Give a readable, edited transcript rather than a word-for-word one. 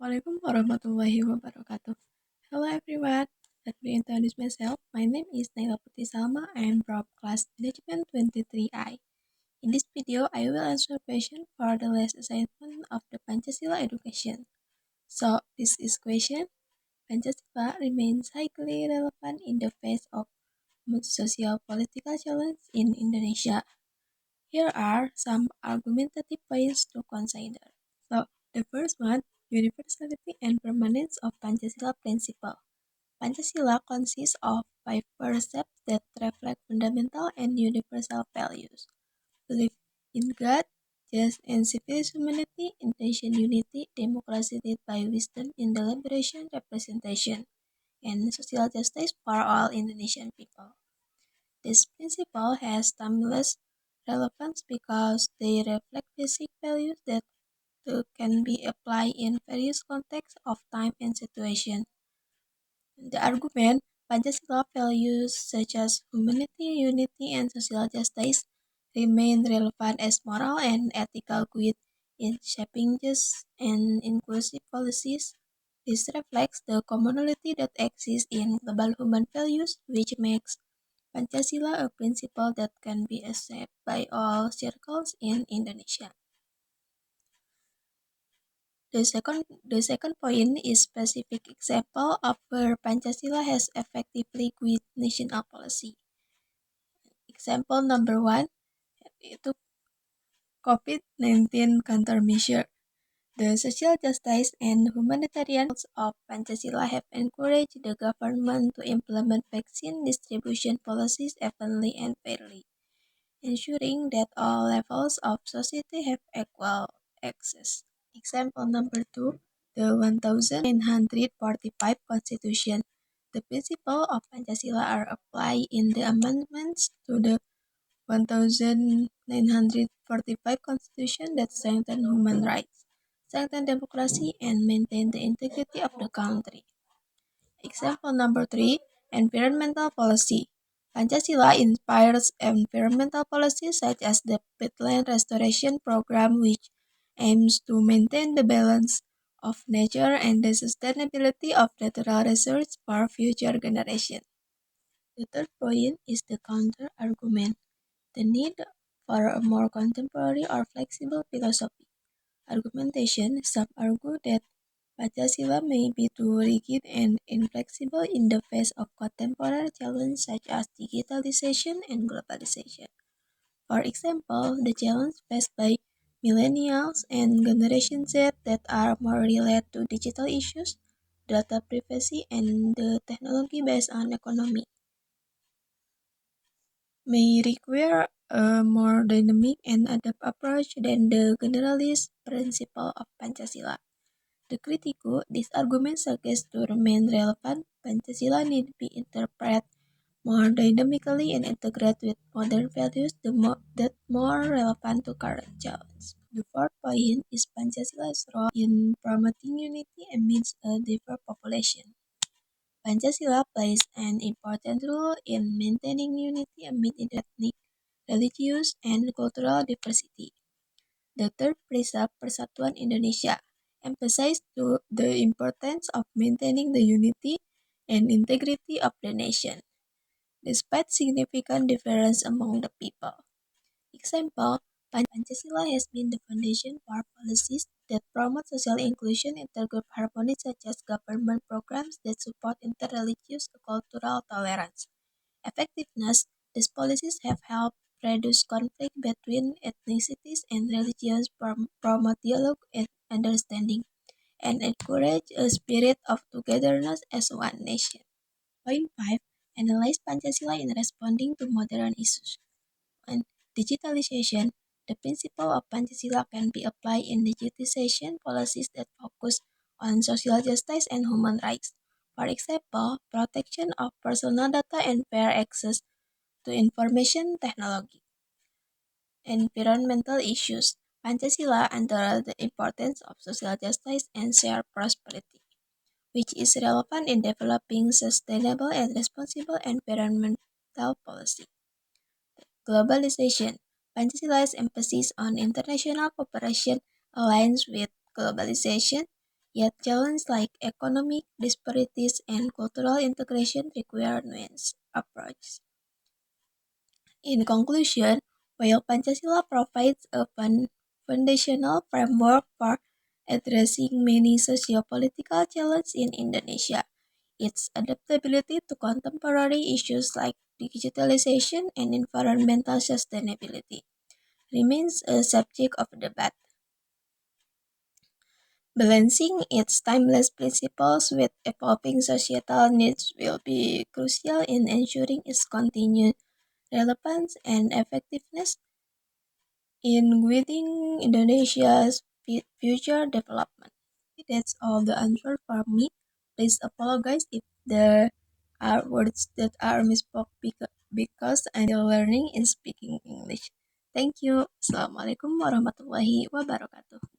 Assalamualaikum warahmatullahi wabarakatuh. Hello everyone. Let me introduce myself. My name is Naila Putri Salma. I am from class management 23I. In this video, I will answer question for the last assignment of the Pancasila education. So, this is question. Pancasila remains highly relevant in the face of social political challenge in Indonesia. Here are some argumentative points to consider. So, the first one, universality and permanence of Pancasila principle. Pancasila consists of five precepts that reflect fundamental and universal values. Belief in God, justice and civil humanity, intention unity, democracy led by wisdom in deliberation representation, and social justice for all Indonesian people. This principle has timeless relevance because they reflect basic values that can be applied in various contexts of time and situation. The argument Pancasila values such as humanity, unity, and social justice remain relevant as moral and ethical guide in shaping just and inclusive policies. This reflects the commonality that exists in global human values, which makes Pancasila a principle that can be accepted by all circles in Indonesia. The second point is specific example of where Pancasila has effectively guided national policy. Example number one, itu COVID-19 countermeasure. The social justice and humanitarian goals of Pancasila have encouraged the government to implement vaccine distribution policies evenly and fairly, ensuring that all levels of society have equal access. Example number two, the 1945 Constitution. The principles of Pancasila are applied in the amendments to the 1945 Constitution that strengthen human rights, strengthen democracy, and maintain the integrity of the country. Example number three, environmental policy. Pancasila inspires environmental policies such as the peatland restoration program, which aims to maintain the balance of nature and the sustainability of natural resources for future generations. The third point is the counter argument, the need for a more contemporary or flexible philosophy. Argumentation, some argue that Pancasila may be too rigid and inflexible in the face of contemporary challenges such as digitalization and globalization. For example, the challenges faced by millennials and Generation Z that are more related to digital issues, data privacy, and the technology based on economy may require a more dynamic and adapt approach than the generalist principle of Pancasila. The critical, this argument suggests to remain relevant, Pancasila need to be interpreted more dynamically and integrate with modern values that more relevant to current challenges. The fourth point is Pancasila's role in promoting unity amidst a diverse population. Pancasila plays an important role in maintaining unity amid ethnic, religious, and cultural diversity. The third precept, Persatuan Indonesia, emphasized the importance of maintaining the unity and integrity of the nation, despite significant difference among the people. Example, Pancasila has been the foundation for policies that promote social inclusion and intergroup harmony such as government programs that support interreligious cultural tolerance. Effectiveness, these policies have helped reduce conflict between ethnicities and religions, promote dialogue and understanding, and encourage a spirit of togetherness as one nation. Point 5. Analyze Pancasila in responding to modern issues. And digitalization, the principle of Pancasila can be applied in digitization policies that focus on social justice and human rights. For example, protection of personal data and fair access to information technology. Environmental issues. Pancasila under the importance of social justice and shared prosperity, which is relevant in developing sustainable and responsible environmental policy. Globalization. Pancasila's emphasis on international cooperation aligns with globalization, Yet challenges like economic disparities and cultural integration require nuanced approach. In conclusion, while Pancasila provides a foundational framework for addressing many socio-political challenges in Indonesia, its adaptability to contemporary issues like digitalization and environmental sustainability remains a subject of debate. Balancing its timeless principles with evolving societal needs will be crucial in ensuring its continued relevance and effectiveness in guiding Indonesia's future development. That's all the answer for me. Please apologize if there are words that are misspoke because I'm still learning in speaking English. Thank you. Assalamualaikum warahmatullahi wabarakatuh.